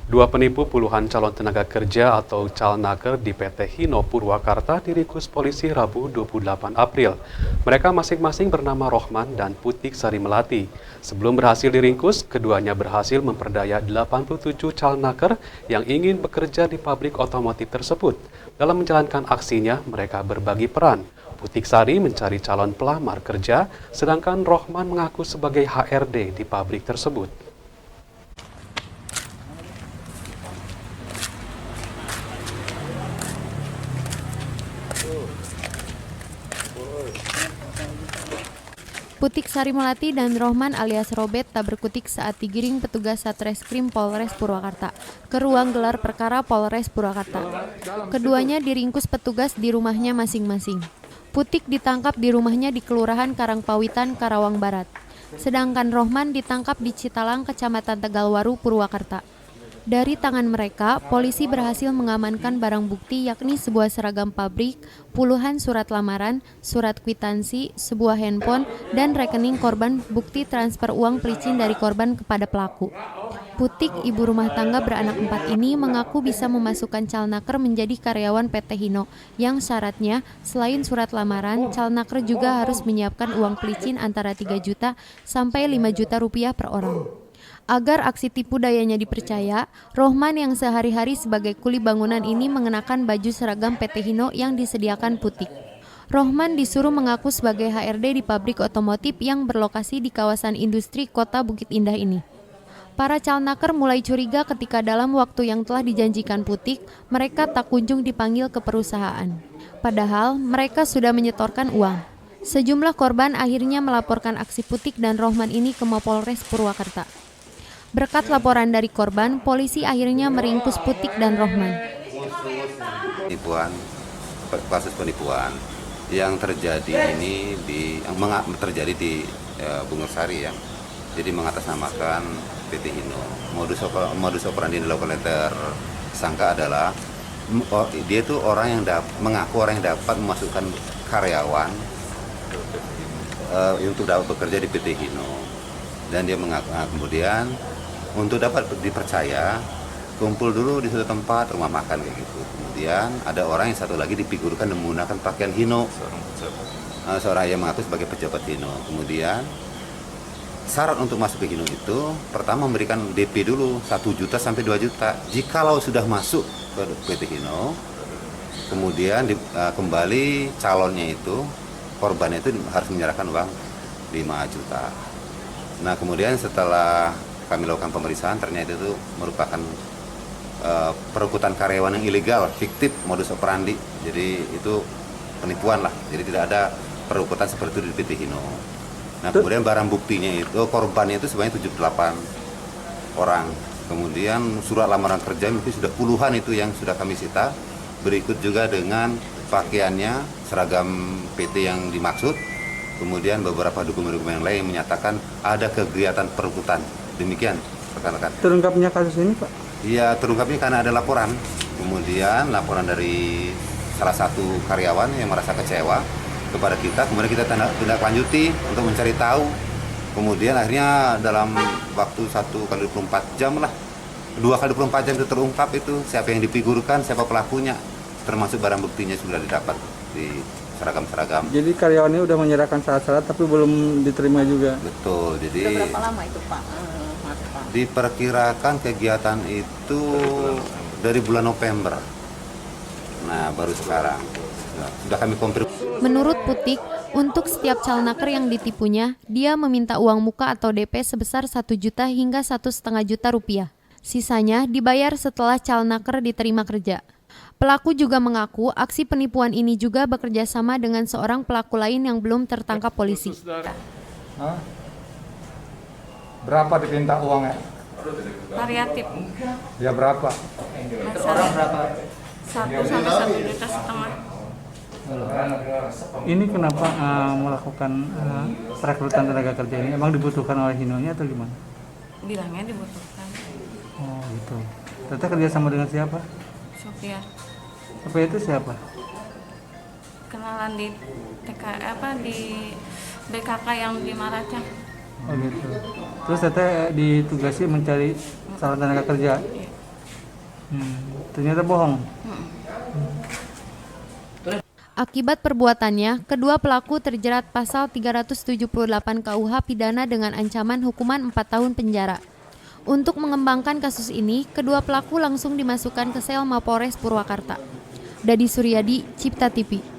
Dua penipu puluhan calon tenaga kerja atau calnaker di PT Hino Purwakarta diringkus polisi Rabu 28 April. Mereka masing-masing bernama Rohman dan Putik Sari Melati. Sebelum berhasil diringkus, keduanya berhasil memperdaya 87 calnaker yang ingin bekerja di pabrik otomotif tersebut. Dalam menjalankan aksinya, mereka berbagi peran. Putik Sari mencari calon pelamar kerja, sedangkan Rohman mengaku sebagai HRD di pabrik tersebut. Putik Sari Melati dan Rohman alias Robet tak berkutik saat digiring petugas Satreskrim Polres Purwakarta ke ruang gelar perkara Polres Purwakarta. Keduanya diringkus petugas di rumahnya masing-masing. Putik ditangkap di rumahnya di Kelurahan Karangpawitan, Karawang Barat. Sedangkan Rohman ditangkap di Citalang, Kecamatan Tegalwaru, Purwakarta. Dari tangan mereka, polisi berhasil mengamankan barang bukti yakni sebuah seragam pabrik, puluhan surat lamaran, surat kwitansi, sebuah handphone, dan rekening korban bukti transfer uang pelicin dari korban kepada pelaku. Putik, ibu rumah tangga beranak 4 ini mengaku bisa memasukkan calnaker menjadi karyawan PT Hino yang syaratnya selain surat lamaran, calnaker juga harus menyiapkan uang pelicin antara 3 juta sampai 5 juta rupiah per orang. Agar aksi tipu dayanya dipercaya, Rohman yang sehari-hari sebagai kuli bangunan ini mengenakan baju seragam PT Hino yang disediakan Putik. Rohman disuruh mengaku sebagai HRD di pabrik otomotif yang berlokasi di kawasan industri kota Bukit Indah ini. Para calnaker mulai curiga ketika dalam waktu yang telah dijanjikan Putik, mereka tak kunjung dipanggil ke perusahaan. Padahal mereka sudah menyetorkan uang. Sejumlah korban akhirnya melaporkan aksi Putik dan Rohman ini ke Mapolres Purwakarta. Berkat laporan dari korban, polisi akhirnya meringkus Putik dan Rohman. Kasus penipuan yang terjadi ini terjadi di Bungursari ya. Jadi mengatasnamakan PT Hino. Modus operandi yang dilakukan oleh tersangka adalah dia itu mengaku orang yang dapat memasukkan karyawan untuk dapat bekerja di PT Hino. Dan dia mengaku kemudian untuk dapat dipercaya, kumpul dulu di suatu tempat, rumah makan kayak gitu. Kemudian ada orang yang satu lagi difigurkan menggunakan pakaian Hino. Seorang yang mengaku sebagai pejabat Hino. Kemudian syarat untuk masuk ke Hino itu pertama memberikan DP dulu 1 juta sampai 2 juta. Jikalau sudah masuk ke PT Hino, kemudian kembali calonnya itu, korbannya itu harus menyerahkan uang 5 juta. Nah kemudian setelah kami lakukan pemeriksaan, ternyata itu merupakan perekrutan karyawan yang ilegal, fiktif, modus operandi. Jadi itu penipuan lah, jadi tidak ada perekrutan seperti itu di PT Hino. Nah kemudian barang buktinya itu, korbannya itu sebanyak 78 orang. Kemudian surat lamaran kerja mungkin sudah puluhan itu yang sudah kami sita. Berikut juga dengan pakaiannya, seragam PT yang dimaksud. Kemudian beberapa dokumen-dokumen yang lain yang menyatakan ada kegiatan perekrutan. Demikian, rekan-rekan. Terungkapnya kasus ini, Pak? Iya, terungkapnya karena ada laporan. Kemudian laporan dari salah satu karyawan yang merasa kecewa kepada kita. Kemudian kita tindak lanjuti untuk mencari tahu. Kemudian akhirnya dalam waktu 1x24 jam lah, 2x24 jam itu terungkap itu siapa yang difigurkan, siapa pelakunya, termasuk barang buktinya sudah didapat di seragam-seragam. Jadi karyawannya udah menyerahkan syarat-syarat tapi belum diterima juga. Betul. Jadi sudah berapa lama itu Pak? Diperkirakan kegiatan itu dari bulan November. Nah baru sekarang sudah kami konfirmasi. Menurut Putik, untuk setiap calnaker yang ditipunya, dia meminta uang muka atau DP sebesar 1 juta hingga 1,5 juta rupiah. Sisanya dibayar setelah calnaker diterima kerja. Pelaku juga mengaku aksi penipuan ini juga bekerja sama dengan seorang pelaku lain yang belum tertangkap polisi. Berapa diminta uangnya? Variatif. Ya berapa? Orang berapa? 1 sampai 1,5 juta. Ini kenapa melakukan perekrutan tenaga kerja ini? Emang dibutuhkan oleh Hino-nya atau gimana? Bilangnya dibutuhkan. Oh gitu. Ternyata kerja sama dengan siapa? Sopir. Sopir itu siapa? Kenalan di di BKK yang di Maracang. Oh gitu. Terus teteh ditugasi mencari calon tenaga kerja. Iya. Ternyata bohong. Akibat perbuatannya, kedua pelaku terjerat pasal 378 KUH pidana dengan ancaman hukuman 4 tahun penjara. Untuk mengembangkan kasus ini, kedua pelaku langsung dimasukkan ke sel Mapolres Purwakarta. Dadi Suryadi, Cipta TV.